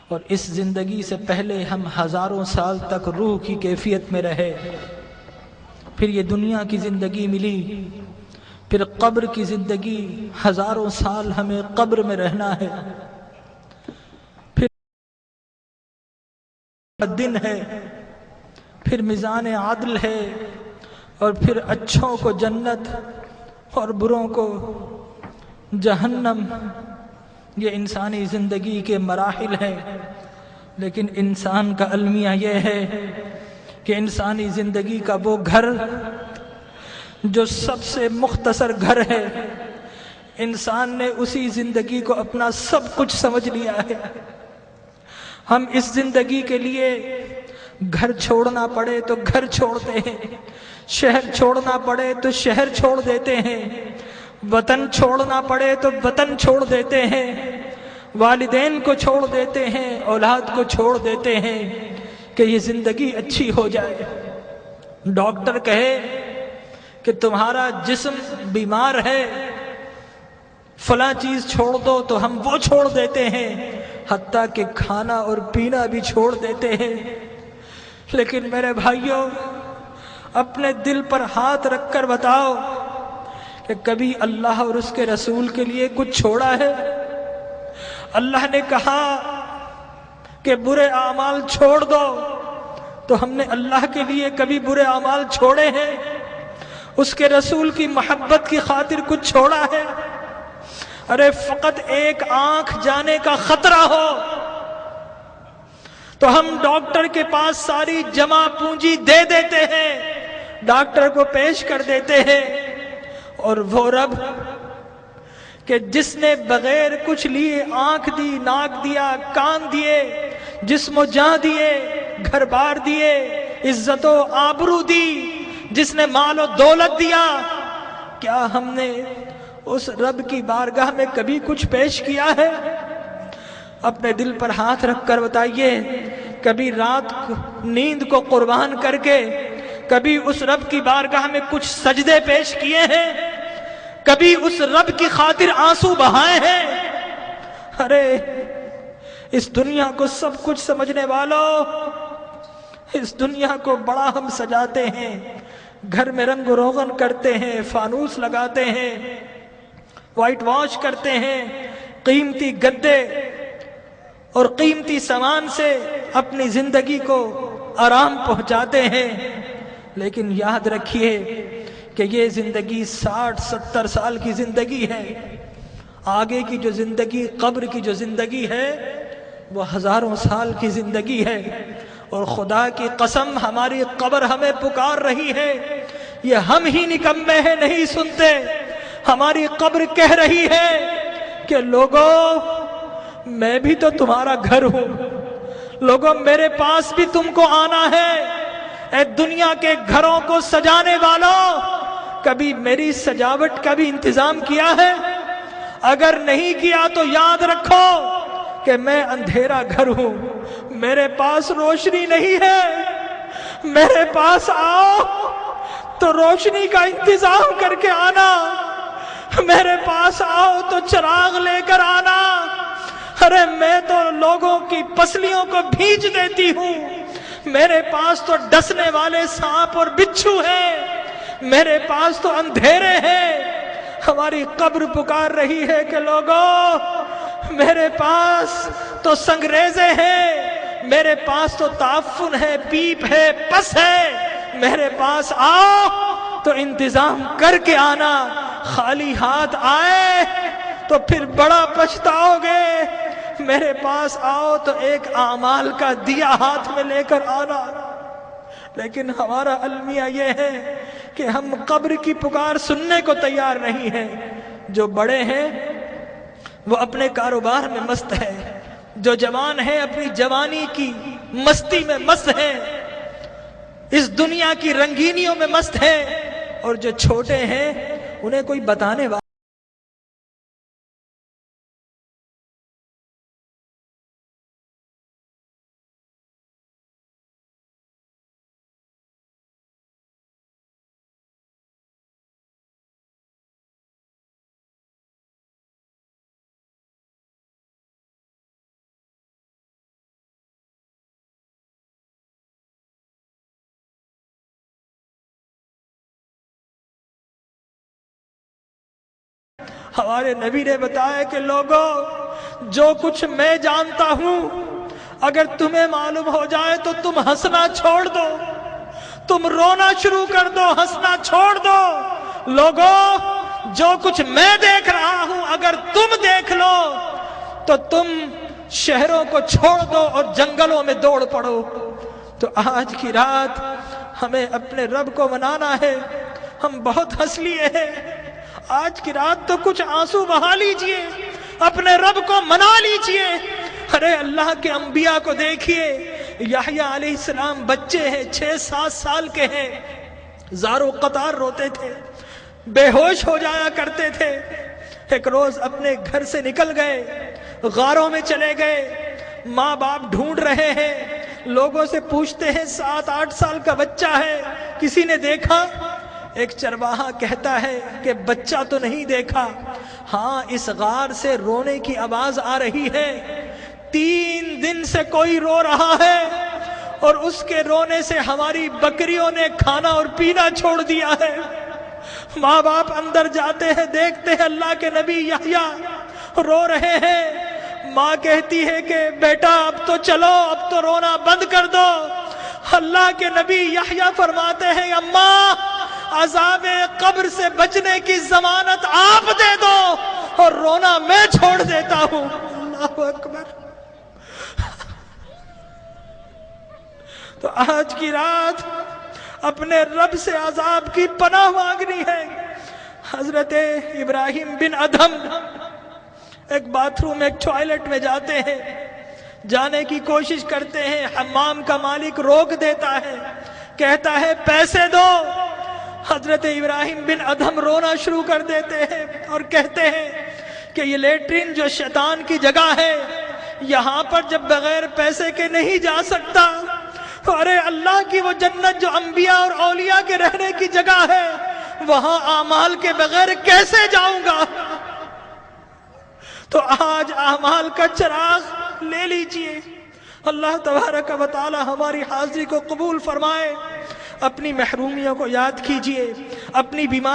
اور اس زندگی سے پہلے ہم ہزاروں سال تک روح کی کیفیت میں رہے، پھر یہ دنیا کی زندگی ملی، پھر قبر کی زندگی، ہزاروں سال ہمیں قبر میں رہنا ہے، پھر دن ہے، پھر میزان عدل ہے، اور پھر اچھوں کو جنت اور بروں کو جہنم۔ یہ انسانی زندگی کے مراحل ہیں، لیکن انسان کا المیہ یہ ہے کہ انسانی زندگی کا وہ گھر جو سب سے مختصر گھر ہے، انسان نے اسی زندگی کو اپنا سب کچھ سمجھ لیا ہے۔ ہم اس زندگی کے لیے گھر چھوڑنا پڑے تو گھر چھوڑتے ہیں، شہر چھوڑنا پڑے تو شہر چھوڑ دیتے ہیں، وطن چھوڑنا پڑے تو وطن چھوڑ دیتے ہیں، والدین کو چھوڑ دیتے ہیں، اولاد کو چھوڑ دیتے ہیں کہ یہ زندگی اچھی ہو جائے۔ ڈاکٹر کہے کہ تمہارا جسم بیمار ہے، فلاں چیز چھوڑ دو، تو ہم وہ چھوڑ دیتے ہیں، حتیٰ کہ کھانا اور پینا بھی چھوڑ دیتے ہیں۔ لیکن میرے بھائیوں، اپنے دل پر ہاتھ رکھ کر بتاؤ کہ کبھی اللہ اور اس کے رسول کے لیے کچھ چھوڑا ہے؟ اللہ نے کہا کہ برے اعمال چھوڑ دو، تو ہم نے اللہ کے لیے کبھی برے اعمال چھوڑے ہیں؟ اس کے رسول کی محبت کی خاطر کچھ چھوڑا ہے؟ ارے فقط ایک آنکھ جانے کا خطرہ ہو تو ہم ڈاکٹر کے پاس ساری جمع پونجی دے دیتے ہیں، ڈاکٹر کو پیش کر دیتے ہیں، اور وہ رب کہ جس نے بغیر کچھ لیے آنکھ دی، ناک دیا، کان دیے، جسم و جاں دیے، گھر بار دیے، عزت و آبرو دی، جس نے مال و دولت دیا، کیا ہم نے اس رب کی بارگاہ میں کبھی کچھ پیش کیا ہے؟ اپنے دل پر ہاتھ رکھ کر بتائیے، کبھی رات نیند کو قربان کر کے کبھی اس رب کی بارگاہ میں کچھ سجدے پیش کیے ہیں؟ کبھی اس رب کی خاطر آنسو بہائے ہیں؟ ارے اس دنیا کو سب کچھ سمجھنے والوں، اس دنیا کو بڑا ہم سجاتے ہیں، گھر میں رنگ و روغن کرتے ہیں، فانوس لگاتے ہیں، وائٹ واش کرتے ہیں، قیمتی گدے اور قیمتی سامان سے اپنی زندگی کو آرام پہنچاتے ہیں، لیکن یاد رکھیے کہ یہ زندگی 60-70 سال کی زندگی ہے، آگے کی جو زندگی، قبر کی جو زندگی ہے، وہ ہزاروں سال کی زندگی ہے، اور خدا کی قسم ہماری قبر ہمیں پکار رہی ہے، یہ ہم ہی نکمے ہیں نہیں سنتے، ہماری قبر کہہ رہی ہے کہ لوگوں میں بھی تو تمہارا گھر ہوں، لوگوں میرے پاس بھی تم کو آنا ہے۔ اے دنیا کے گھروں کو سجانے والوں، کبھی میری سجاوٹ کا بھی انتظام کیا ہے؟ اگر نہیں کیا تو یاد رکھو کہ میں اندھیرا گھر ہوں، میرے پاس روشنی نہیں ہے، میرے پاس آؤ تو روشنی کا انتظام کر کے آنا، میرے پاس آؤ تو چراغ لے کر آنا۔ ارے میں تو لوگوں کی پسلیوں کو بھیج دیتی ہوں، میرے پاس تو ڈسنے والے سانپ اور بچھو ہیں، میرے پاس تو اندھیرے ہیں۔ ہماری قبر پکار رہی ہے کہ لوگوں میرے پاس تو سنگریزے ہیں، میرے پاس تو تعفن ہے، پیپ ہے، پس ہے، میرے پاس آؤ تو انتظام کر کے آنا، خالی ہاتھ آئے تو پھر بڑا پچھتاؤ گے، میرے پاس آؤ تو ایک اعمال کا دیا ہاتھ میں لے کر آنا۔ لیکن ہمارا المیہ یہ ہے کہ ہم قبر کی پکار سننے کو تیار نہیں ہیں۔ جو بڑے ہیں وہ اپنے کاروبار میں مست ہے، جو جوان ہیں اپنی جوانی کی مستی میں مست ہیں، اس دنیا کی رنگینیوں میں مست ہیں، اور جو چھوٹے ہیں انہیں کوئی بتانے والا ہمارے نبی نے بتایا کہ لوگوں، جو کچھ میں جانتا ہوں اگر تمہیں معلوم ہو جائے تو تم ہنسنا چھوڑ دو، تم رونا شروع کر دو، ہنسنا چھوڑ دو۔ لوگوں، جو کچھ میں دیکھ رہا ہوں اگر تم دیکھ لو تو تم شہروں کو چھوڑ دو اور جنگلوں میں دوڑ پڑو۔ تو آج کی رات ہمیں اپنے رب کو منانا ہے۔ ہم بہت ہنس لیے ہیں، آج کی رات تو کچھ آنسو بہا لیجئے، اپنے رب کو منا لیجئے۔ ارے اللہ کے انبیاء کو دیکھیے، یحییٰ علیہ السلام بچے ہیں، 6-7 سال کے ہیں، زارو قطار روتے تھے، بے ہوش ہو جایا کرتے تھے۔ ایک روز اپنے گھر سے نکل گئے، غاروں میں چلے گئے، ماں باپ ڈھونڈ رہے ہیں، لوگوں سے پوچھتے ہیں 7-8 سال کا بچہ ہے، کسی نے دیکھا؟ ایک چرواہا کہتا ہے کہ بچہ تو نہیں دیکھا، ہاں اس غار سے رونے کی آواز آ رہی ہے، 3 دن سے کوئی رو رہا ہے اور اس کے رونے سے ہماری بکریوں نے کھانا اور پینا چھوڑ دیا ہے۔ ماں باپ اندر جاتے ہیں، دیکھتے ہیں اللہ کے نبی یحییٰ رو رہے ہیں۔ ماں کہتی ہے کہ بیٹا اب تو چلو، اب تو رونا بند کر دو۔ اللہ کے نبی یحییٰ فرماتے ہیں اماں، عذاب قبر سے بچنے کی ضمانت آپ دے دو اور رونا میں چھوڑ دیتا ہوں۔ اللہ اکبر۔ تو آج کی رات اپنے رب سے عذاب کی پناہ مانگنی ہے۔ حضرت ابراہیم بن ادھم ایک باتھ روم، ایک ٹوائلٹ میں جاتے ہیں، جانے کی کوشش کرتے ہیں، حمام کا مالک روک دیتا ہے، کہتا ہے پیسے دو۔ حضرت ابراہیم بن ادھم رونا شروع کر دیتے ہیں اور کہتے ہیں کہ یہ لیٹرین جو شیطان کی جگہ ہے، یہاں پر جب بغیر پیسے کے نہیں جا سکتا، ارے اللہ کی وہ جنت جو انبیاء اور اولیاء کے رہنے کی جگہ ہے، وہاں اعمال کے بغیر کیسے جاؤں گا؟ تو آج اعمال کا چراغ لے لیجئے۔ اللہ تبارک و تعالی ہماری حاضری کو قبول فرمائے۔ اپنی محرومیوں کو یاد کیجئے، اپنی بیماری